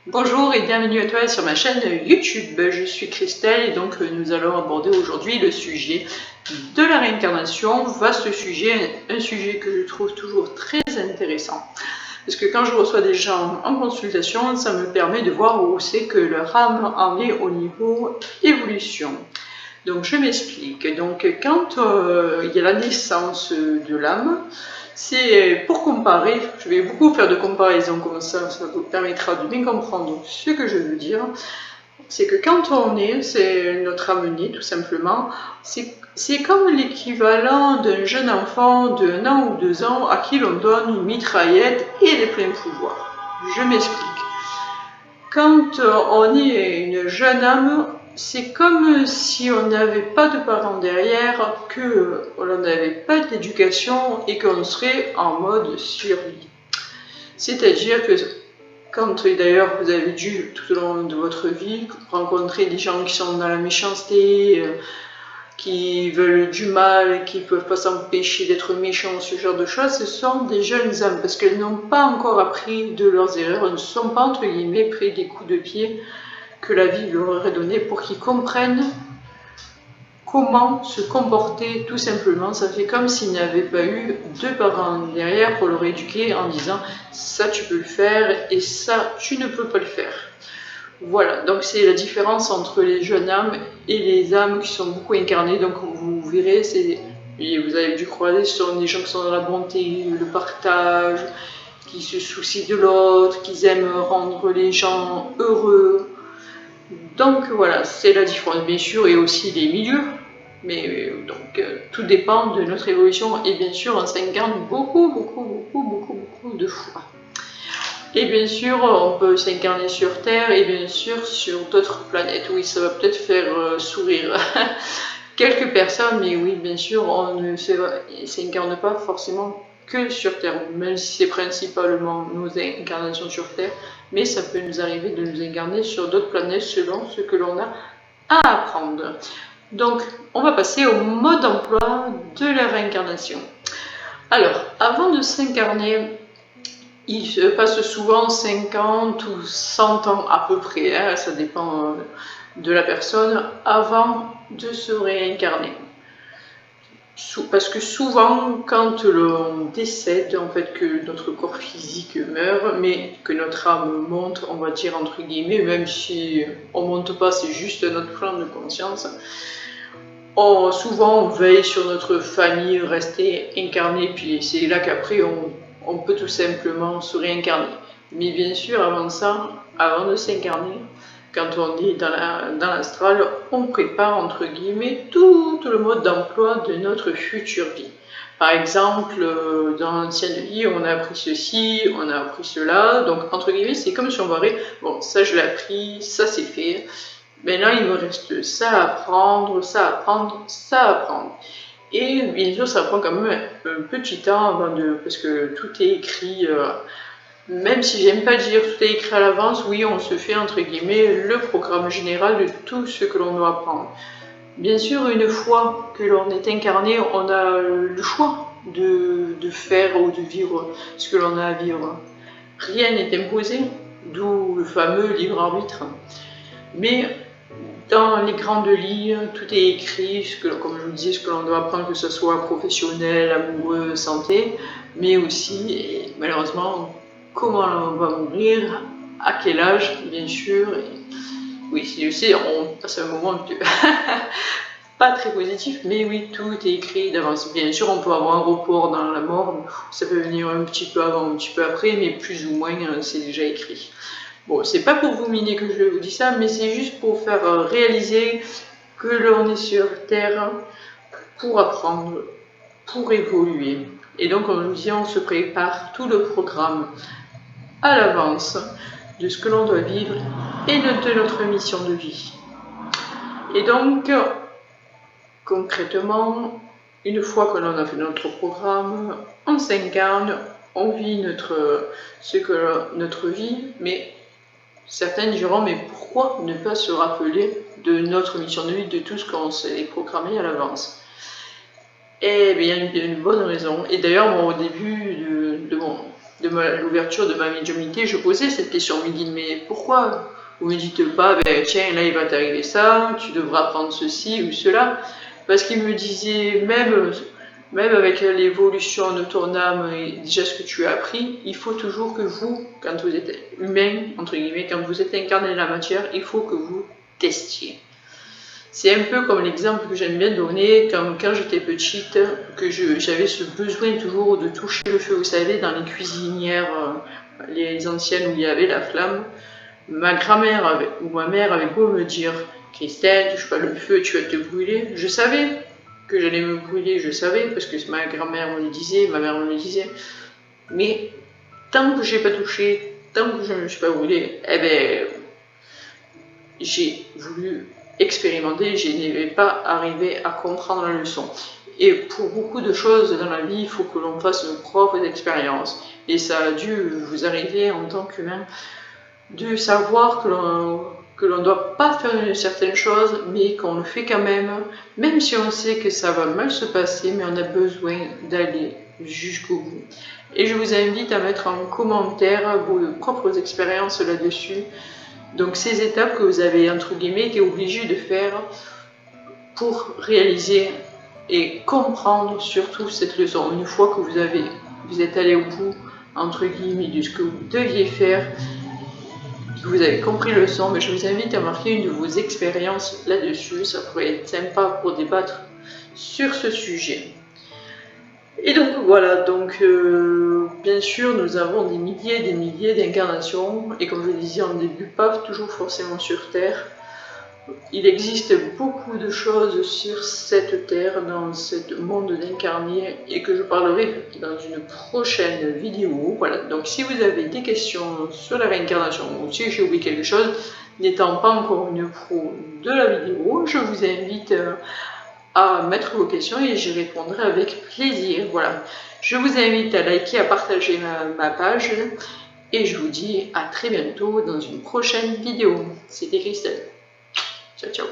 Bonjour et bienvenue à toi sur ma chaîne YouTube. Je suis Christelle et donc nous allons aborder aujourd'hui le sujet de la réincarnation. Vaste sujet, un sujet que je trouve toujours très intéressant. Parce que quand je reçois des gens en consultation, ça me permet de voir où c'est que leur âme en est au niveau évolution. Donc je m'explique. Donc quand il y a la naissance de l'âme, c'est pour comparer, je vais beaucoup faire de comparaisons comme ça vous permettra de bien comprendre ce que je veux dire. C'est que quand on est, c'est notre âme née tout simplement, c'est comme l'équivalent d'un jeune enfant de 1 an ou 2 ans à qui l'on donne une mitraillette et les pleins pouvoirs. Je m'explique. Quand on est une jeune âme, c'est comme si on n'avait pas de parents derrière, qu'on n'avait pas d'éducation et qu'on serait en mode survie. C'est-à-dire que quand d'ailleurs vous avez dû tout au long de votre vie rencontrer des gens qui sont dans la méchanceté, qui veulent du mal, qui ne peuvent pas s'empêcher d'être méchants, ce genre de choses, ce sont des jeunes âmes, parce qu'elles n'ont pas encore appris de leurs erreurs, elles ne sont pas entre guillemets pris des coups de pied que la vie leur aurait donné pour qu'ils comprennent comment se comporter tout simplement. Ça fait comme s'ils n'avaient pas eu deux parents derrière pour leur éduquer en disant ça tu peux le faire et ça tu ne peux pas le faire. Voilà, donc c'est la différence entre les jeunes âmes et les âmes qui sont beaucoup incarnées. Donc vous verrez, vous avez dû croiser, ce sont des gens qui sont dans la bonté, le partage, qui se soucient de l'autre, qui aiment rendre les gens heureux. Donc voilà, c'est la différence, bien sûr, et aussi les milieux. Mais donc tout dépend de notre évolution et bien sûr on s'incarne beaucoup de fois. Et bien sûr, on peut s'incarner sur Terre et bien sûr sur d'autres planètes. Oui, ça va peut-être faire sourire quelques personnes, mais oui, bien sûr, on ne s'incarne pas forcément que sur Terre, même si c'est principalement nos incarnations sur Terre, mais ça peut nous arriver de nous incarner sur d'autres planètes selon ce que l'on a à apprendre. Donc, on va passer au mode d'emploi de la réincarnation. Alors, avant de s'incarner, il se passe souvent 50 ou 100 ans à peu près, hein, ça dépend de la personne, avant de se réincarner. Parce que souvent, quand l'on décède, en fait, que notre corps physique meurt, mais que notre âme monte, on va dire entre guillemets, même si on monte pas, c'est juste notre plan de conscience. Souvent, on veille sur notre famille, rester incarné, puis c'est là qu'après, on peut tout simplement se réincarner. Mais bien sûr, avant ça, avant de s'incarner, quand on est dans l'astral, on prépare entre guillemets tout le mode d'emploi de notre future vie. Par exemple, dans l'ancienne vie, on a appris ceci, on a appris cela, donc entre guillemets, c'est comme si on voyait, bon, ça je l'ai appris, ça c'est fait, mais là il me reste ça à apprendre, ça à apprendre, ça à apprendre. Et bien sûr, ça prend quand même un petit temps avant parce que tout est écrit. Même si j'aime pas dire tout est écrit à l'avance, oui, on se fait entre guillemets le programme général de tout ce que l'on doit apprendre. Bien sûr, une fois que l'on est incarné, on a le choix de faire ou de vivre ce que l'on a à vivre. Rien n'est imposé, d'où le fameux libre arbitre. Mais dans les grandes lignes, tout est écrit, comme je vous disais, ce que l'on doit apprendre, que ce soit professionnel, amoureux, santé, mais aussi, et malheureusement, comment on va mourir, à quel âge, bien sûr. Et oui, je sais, on passe un moment pas très positif, mais oui, tout est écrit d'avance. Bien sûr, on peut avoir un report dans la mort, ça peut venir un petit peu avant, un petit peu après, mais plus ou moins, c'est déjà écrit. Bon, c'est pas pour vous miner que je vous dis ça, mais c'est juste pour faire réaliser que l'on est sur Terre pour apprendre, pour évoluer. Et donc, comme je vous dis, on se prépare tout le programme à l'avance de ce que l'on doit vivre et de notre mission de vie. Et donc, concrètement, une fois que l'on a fait notre programme, on s'incarne, on vit notre vie, mais certains diront, mais pourquoi ne pas se rappeler de notre mission de vie, de tout ce qu'on s'est programmé à l'avance? Eh bien, il y a une bonne raison. Et d'ailleurs, au début de l'ouverture de ma médiumnité, je posais cette question. On me dit, mais pourquoi vous me dites pas, ben tiens, là il va t'arriver ça, tu devras prendre ceci ou cela? Parce qu'il me disait, même avec l'évolution de ton âme et déjà ce que tu as appris, il faut toujours que vous, quand vous êtes humain, entre guillemets, quand vous êtes incarné dans la matière, il faut que vous testiez. C'est un peu comme l'exemple que j'aime bien donner quand j'étais petite, que j'avais ce besoin toujours de toucher le feu. Vous savez, dans les cuisinières, les anciennes où il y avait la flamme, ma grand-mère ou ma mère avait beau me dire « Christelle, touche pas le feu, tu vas te brûler ». Je savais que j'allais me brûler, je savais, parce que ma grand-mère me le disait, ma mère me le disait. Mais tant que j'ai pas touché, tant que je ne me suis pas brûlée, eh ben, j'ai voulu expérimenter, je n'avais pas arrivé à comprendre la leçon. Et pour beaucoup de choses dans la vie, il faut que l'on fasse nos propres expériences. Et ça a dû vous arriver en tant qu'humain de savoir que l'on ne doit pas faire certaines choses, mais qu'on le fait quand même si on sait que ça va mal se passer, mais on a besoin d'aller jusqu'au bout. Et je vous invite à mettre en commentaire vos propres expériences là-dessus. Donc ces étapes que vous avez, entre guillemets, été obligé de faire pour réaliser et comprendre surtout cette leçon. Une fois que vous êtes allé au bout, entre guillemets, de ce que vous deviez faire, que vous avez compris le leçon, mais je vous invite à marquer une de vos expériences là-dessus. Ça pourrait être sympa pour débattre sur ce sujet. Et donc voilà, bien sûr nous avons des milliers d'incarnations, et comme je le disais en début, pas toujours forcément sur Terre. Il existe beaucoup de choses sur cette Terre, dans ce monde d'incarnés, et que je parlerai dans une prochaine vidéo. Voilà, donc si vous avez des questions sur la réincarnation, ou si j'ai oublié quelque chose, n'étant pas encore une pro de la vidéo, je vous invite à mettre vos questions et j'y répondrai avec plaisir. Voilà, je vous invite à liker, à partager ma page, et je vous dis à très bientôt dans une prochaine vidéo. C'était Christelle. Ciao, ciao.